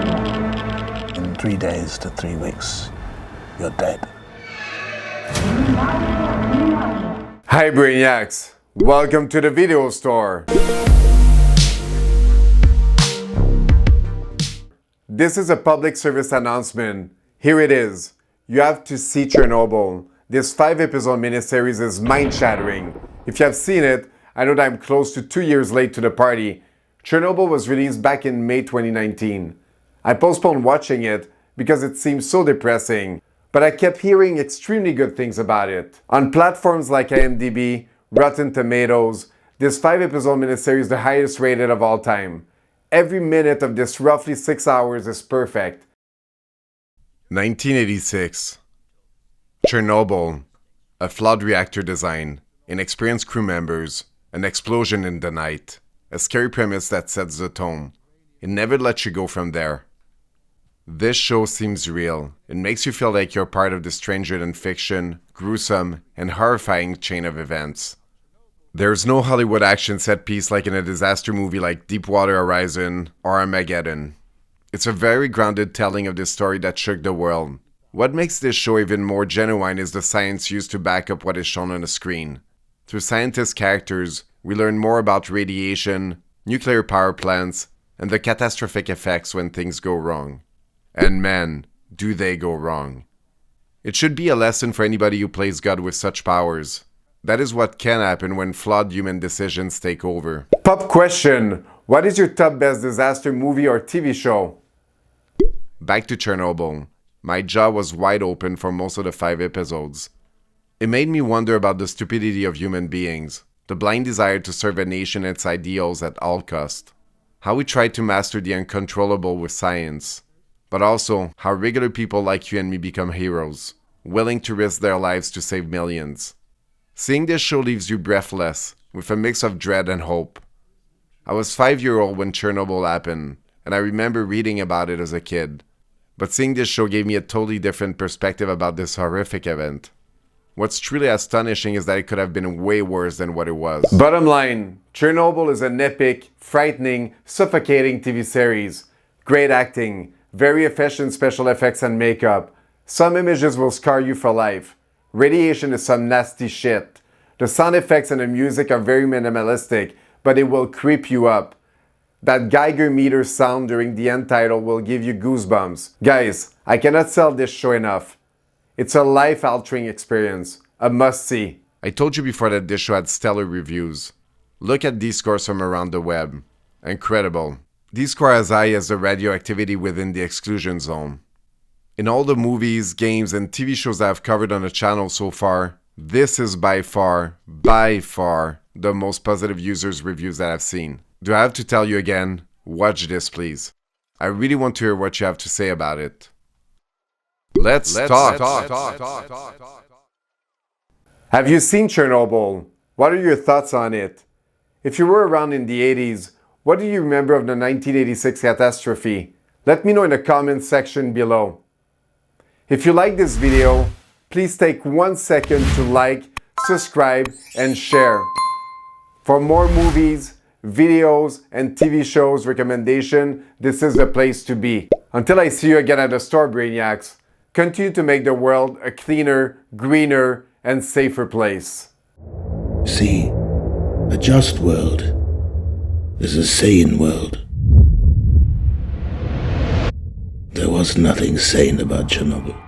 In 3 days to 3 weeks, you're dead. Hi Brainiacs! Welcome to the video store! This is a public service announcement. Here it is. You have to see Chernobyl. This 5-episode miniseries is mind-shattering. If you have seen it, I know that I'm close to 2 years late to the party. Chernobyl was released back in May 2019. I postponed watching it because it seemed so depressing, but I kept hearing extremely good things about it. On platforms like IMDb, Rotten Tomatoes, this 5-episode miniseries is the highest rated of all time. Every minute of this roughly 6 hours is perfect. 1986. Chernobyl. A flawed reactor design, inexperienced crew members, an explosion in the night. A scary premise that sets the tone. It never lets you go from there. This show seems real. It makes you feel like you're part of the stranger-than-fiction, gruesome, and horrifying chain of events. There's no Hollywood action set piece like in a disaster movie like Deepwater Horizon or Armageddon. It's a very grounded telling of this story that shook the world. What makes this show even more genuine is the science used to back up what is shown on the screen. Through scientist characters, we learn more about radiation, nuclear power plants, and the catastrophic effects when things go wrong. And man, do they go wrong. It should be a lesson for anybody who plays God with such powers. That is what can happen when flawed human decisions take over. Pop question! What is your top best disaster movie or TV show? Back to Chernobyl. My jaw was wide open for most of the 5 episodes. It made me wonder about the stupidity of human beings, the blind desire to serve a nation and its ideals at all cost, how we try to master the uncontrollable with science, but also how regular people like you and me become heroes, willing to risk their lives to save millions. Seeing this show leaves you breathless, with a mix of dread and hope. I was 5-year-old when Chernobyl happened, and I remember reading about it as a kid. But seeing this show gave me a totally different perspective about this horrific event. What's truly astonishing is that it could have been way worse than what it was. Bottom line, Chernobyl is an epic, frightening, suffocating TV series. Great acting, very efficient special effects and makeup. Some images will scar you for life. Radiation is some nasty shit. The sound effects and the music are very minimalistic, but it will creep you up. That Geiger meter sound during the end title will give you goosebumps. Guys, I cannot sell this show enough. It's a life-altering experience. A must-see. I told you before that this show had stellar reviews. Look at these scores from around the web. Incredible. These scores as high as the radioactivity within the exclusion zone. In all the movies, games, and TV shows I've covered on the channel so far, this is by far, the most positive users' reviews that I've seen. Do I have to tell you again? Watch this, please. I really want to hear what you have to say about it. Let's talk. Have you seen Chernobyl? What are your thoughts on it? If you were around in the 80s, what do you remember of the 1986 catastrophe? Let me know in the comments section below. If you like this video, please take 1 second to like, subscribe, and share. For more movies, videos, and TV shows recommendation, this is the place to be. Until I see you again at the store, Brainiacs, continue to make the world a cleaner, greener, and safer place. See, a just world is a sane world. There was nothing sane about Chernobyl.